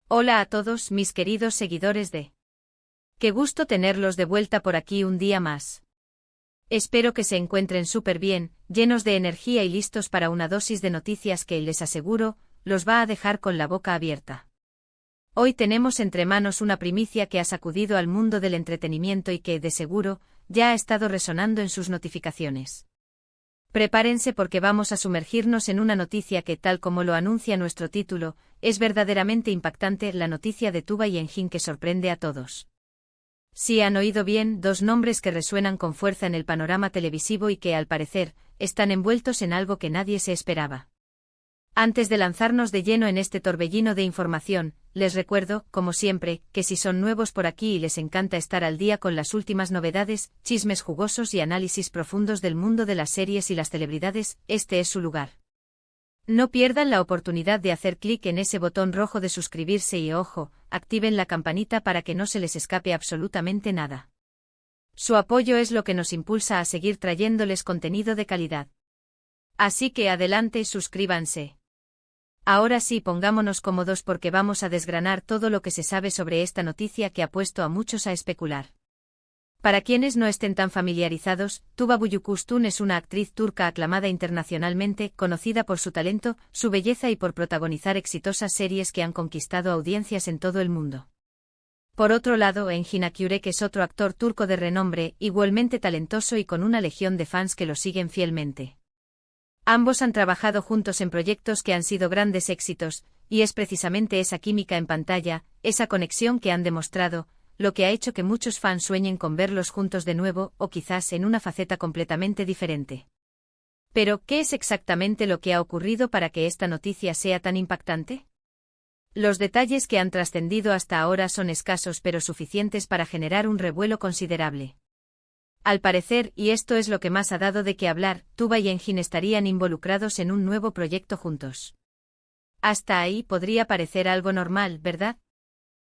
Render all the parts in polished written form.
Hola a todos mis queridos seguidores de... Qué gusto tenerlos de vuelta por aquí un día más. Espero que se encuentren súper bien, llenos de energía y listos para una dosis de noticias que, les aseguro, los va a dejar con la boca abierta. Hoy tenemos entre manos una primicia que ha sacudido al mundo del entretenimiento y que, de seguro, ya ha estado resonando en sus notificaciones. Prepárense porque vamos a sumergirnos en una noticia que, tal como lo anuncia nuestro título, es verdaderamente impactante, la noticia de Tuba y Engin que sorprende a todos. Sí han oído bien, dos nombres que resuenan con fuerza en el panorama televisivo y que, al parecer, están envueltos en algo que nadie se esperaba. Antes de lanzarnos de lleno en este torbellino de información, les recuerdo, como siempre, que si son nuevos por aquí y les encanta estar al día con las últimas novedades, chismes jugosos y análisis profundos del mundo de las series y las celebridades, este es su lugar. No pierdan la oportunidad de hacer clic en ese botón rojo de suscribirse y, ojo, activen la campanita para que no se les escape absolutamente nada. Su apoyo es lo que nos impulsa a seguir trayéndoles contenido de calidad. Así que adelante, suscríbanse. Ahora sí, pongámonos cómodos porque vamos a desgranar todo lo que se sabe sobre esta noticia que ha puesto a muchos a especular. Para quienes no estén tan familiarizados, Tuba Büyüküstün es una actriz turca aclamada internacionalmente, conocida por su talento, su belleza y por protagonizar exitosas series que han conquistado audiencias en todo el mundo. Por otro lado, Engin Akyürek es otro actor turco de renombre, igualmente talentoso y con una legión de fans que lo siguen fielmente. Ambos han trabajado juntos en proyectos que han sido grandes éxitos, y es precisamente esa química en pantalla, esa conexión que han demostrado, lo que ha hecho que muchos fans sueñen con verlos juntos de nuevo, o quizás en una faceta completamente diferente. Pero, ¿qué es exactamente lo que ha ocurrido para que esta noticia sea tan impactante? Los detalles que han trascendido hasta ahora son escasos pero suficientes para generar un revuelo considerable. Al parecer, y esto es lo que más ha dado de qué hablar, Tuba y Engin estarían involucrados en un nuevo proyecto juntos. Hasta ahí podría parecer algo normal, ¿verdad?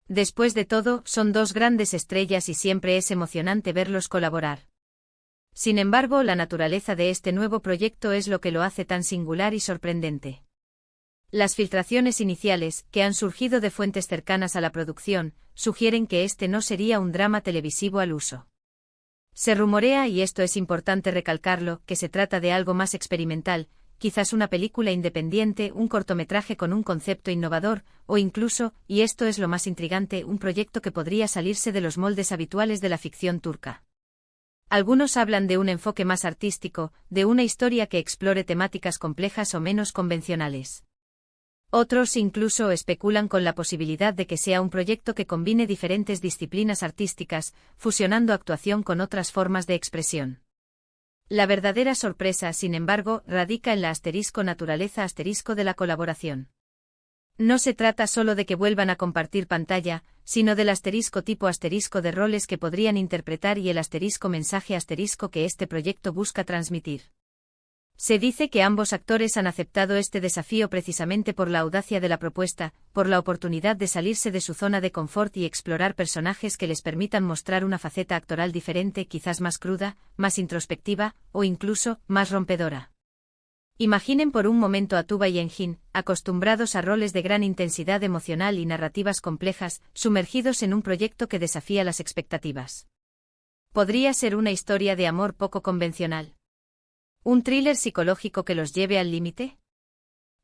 Después de todo, son dos grandes estrellas y siempre es emocionante verlos colaborar. Sin embargo, la naturaleza de este nuevo proyecto es lo que lo hace tan singular y sorprendente. Las filtraciones iniciales, que han surgido de fuentes cercanas a la producción, sugieren que este no sería un drama televisivo al uso. Se rumorea, y esto es importante recalcarlo, que se trata de algo más experimental, quizás una película independiente, un cortometraje con un concepto innovador, o incluso, y esto es lo más intrigante, un proyecto que podría salirse de los moldes habituales de la ficción turca. Algunos hablan de un enfoque más artístico, de una historia que explore temáticas complejas o menos convencionales. Otros incluso especulan con la posibilidad de que sea un proyecto que combine diferentes disciplinas artísticas, fusionando actuación con otras formas de expresión. La verdadera sorpresa, sin embargo, radica en la naturaleza de la colaboración. No se trata solo de que vuelvan a compartir pantalla, sino del tipo de roles que podrían interpretar y el mensaje que este proyecto busca transmitir. Se dice que ambos actores han aceptado este desafío precisamente por la audacia de la propuesta, por la oportunidad de salirse de su zona de confort y explorar personajes que les permitan mostrar una faceta actoral diferente, quizás más cruda, más introspectiva, o incluso, más rompedora. Imaginen por un momento a Tuba y Engin, acostumbrados a roles de gran intensidad emocional y narrativas complejas, sumergidos en un proyecto que desafía las expectativas. Podría ser una historia de amor poco convencional. ¿Un thriller psicológico que los lleve al límite?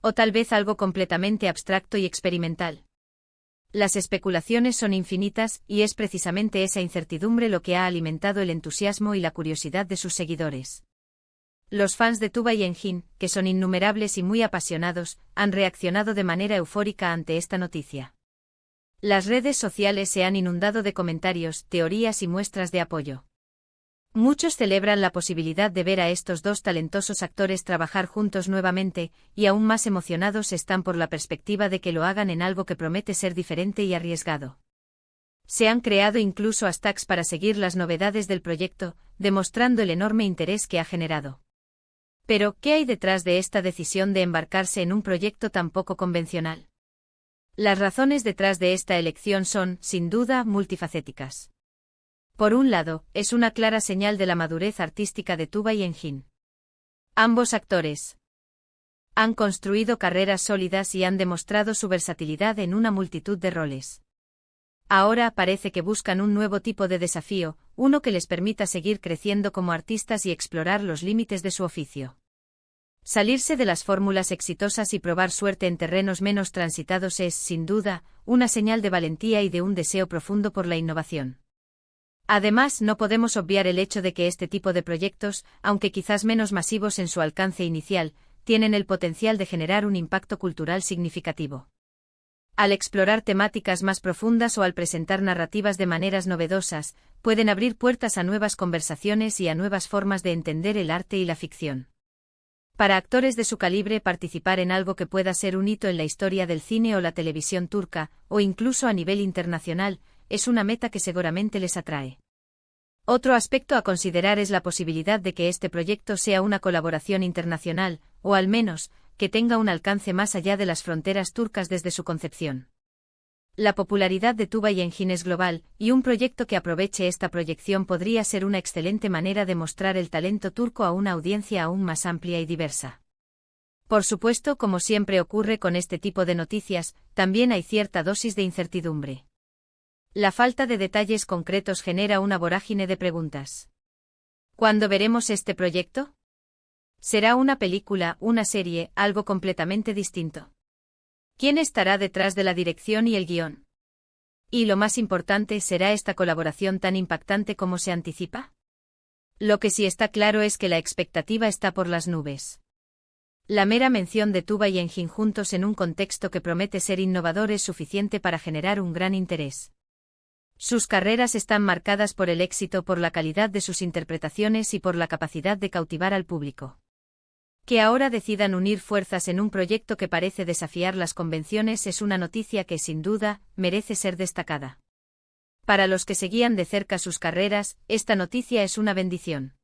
¿O tal vez algo completamente abstracto y experimental? Las especulaciones son infinitas, y es precisamente esa incertidumbre lo que ha alimentado el entusiasmo y la curiosidad de sus seguidores. Los fans de Tuba y Engin, que son innumerables y muy apasionados, han reaccionado de manera eufórica ante esta noticia. Las redes sociales se han inundado de comentarios, teorías y muestras de apoyo. Muchos celebran la posibilidad de ver a estos dos talentosos actores trabajar juntos nuevamente, y aún más emocionados están por la perspectiva de que lo hagan en algo que promete ser diferente y arriesgado. Se han creado incluso hashtags para seguir las novedades del proyecto, demostrando el enorme interés que ha generado. Pero, ¿qué hay detrás de esta decisión de embarcarse en un proyecto tan poco convencional? Las razones detrás de esta elección son, sin duda, multifacéticas. Por un lado, es una clara señal de la madurez artística de Tuba y Engin. Ambos actores Han construido carreras sólidas y han demostrado su versatilidad en una multitud de roles. Ahora parece que buscan un nuevo tipo de desafío, uno que les permita seguir creciendo como artistas y explorar los límites de su oficio. Salirse de las fórmulas exitosas y probar suerte en terrenos menos transitados es, sin duda, una señal de valentía y de un deseo profundo por la innovación. Además, no podemos obviar el hecho de que este tipo de proyectos, aunque quizás menos masivos en su alcance inicial, tienen el potencial de generar un impacto cultural significativo. Al explorar temáticas más profundas o al presentar narrativas de maneras novedosas, pueden abrir puertas a nuevas conversaciones y a nuevas formas de entender el arte y la ficción. Para actores de su calibre, participar en algo que pueda ser un hito en la historia del cine o la televisión turca, o incluso a nivel internacional, es una meta que seguramente les atrae. Otro aspecto a considerar es la posibilidad de que este proyecto sea una colaboración internacional, o al menos, que tenga un alcance más allá de las fronteras turcas desde su concepción. La popularidad de Tuğba Engin es global, y un proyecto que aproveche esta proyección podría ser una excelente manera de mostrar el talento turco a una audiencia aún más amplia y diversa. Por supuesto, como siempre ocurre con este tipo de noticias, también hay cierta dosis de incertidumbre. La falta de detalles concretos genera una vorágine de preguntas. ¿Cuándo veremos este proyecto? ¿Será una película, una serie, algo completamente distinto? ¿Quién estará detrás de la dirección y el guión? Y lo más importante, ¿será esta colaboración tan impactante como se anticipa? Lo que sí está claro es que la expectativa está por las nubes. La mera mención de Tuğba y Engin juntos en un contexto que promete ser innovador es suficiente para generar un gran interés. Sus carreras están marcadas por el éxito, por la calidad de sus interpretaciones y por la capacidad de cautivar al público. Que ahora decidan unir fuerzas en un proyecto que parece desafiar las convenciones es una noticia que, sin duda, merece ser destacada. Para los que seguían de cerca sus carreras, esta noticia es una bendición.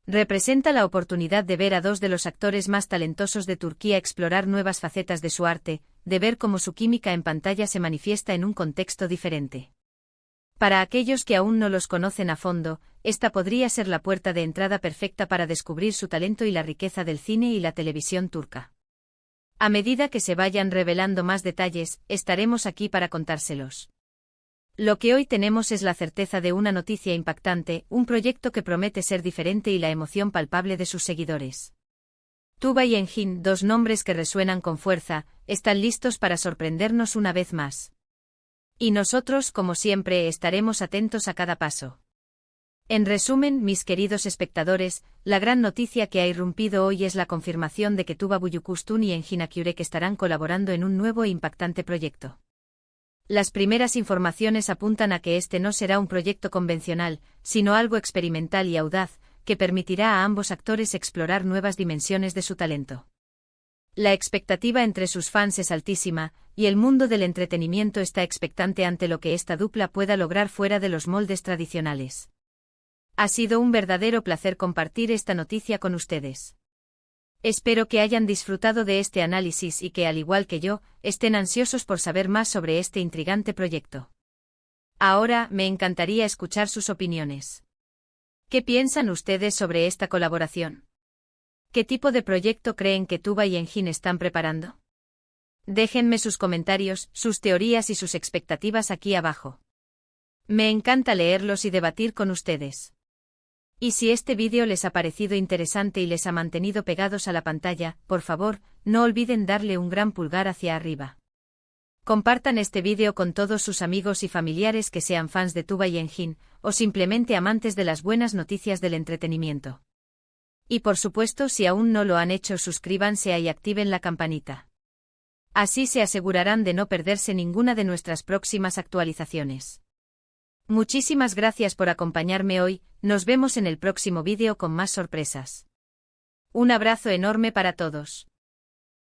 Representa la oportunidad de ver a dos de los actores más talentosos de Turquía explorar nuevas facetas de su arte, de ver cómo su química en pantalla se manifiesta en un contexto diferente. Para aquellos que aún no los conocen a fondo, esta podría ser la puerta de entrada perfecta para descubrir su talento y la riqueza del cine y la televisión turca. A medida que se vayan revelando más detalles, estaremos aquí para contárselos. Lo que hoy tenemos es la certeza de una noticia impactante, un proyecto que promete ser diferente y la emoción palpable de sus seguidores. Tuğba y Engin, dos nombres que resuenan con fuerza, están listos para sorprendernos una vez más. Y nosotros, como siempre, estaremos atentos a cada paso. En resumen, mis queridos espectadores, la gran noticia que ha irrumpido hoy es la confirmación de que Tuğba Büyüküstün y Engin Akyürek estarán colaborando en un nuevo e impactante proyecto. Las primeras informaciones apuntan a que este no será un proyecto convencional, sino algo experimental y audaz, que permitirá a ambos actores explorar nuevas dimensiones de su talento. La expectativa entre sus fans es altísima, y el mundo del entretenimiento está expectante ante lo que esta dupla pueda lograr fuera de los moldes tradicionales. Ha sido un verdadero placer compartir esta noticia con ustedes. Espero que hayan disfrutado de este análisis y que, al igual que yo, estén ansiosos por saber más sobre este intrigante proyecto. Ahora, me encantaría escuchar sus opiniones. ¿Qué piensan ustedes sobre esta colaboración? ¿Qué tipo de proyecto creen que Tuğba y Engin están preparando? Déjenme sus comentarios, sus teorías y sus expectativas aquí abajo. Me encanta leerlos y debatir con ustedes. Y si este vídeo les ha parecido interesante y les ha mantenido pegados a la pantalla, por favor, no olviden darle un gran pulgar hacia arriba. Compartan este vídeo con todos sus amigos y familiares que sean fans de Tuğba y Engin, o simplemente amantes de las buenas noticias del entretenimiento. Y por supuesto, si aún no lo han hecho, suscríbanse y activen la campanita. Así se asegurarán de no perderse ninguna de nuestras próximas actualizaciones. Muchísimas gracias por acompañarme hoy, nos vemos en el próximo vídeo con más sorpresas. Un abrazo enorme para todos.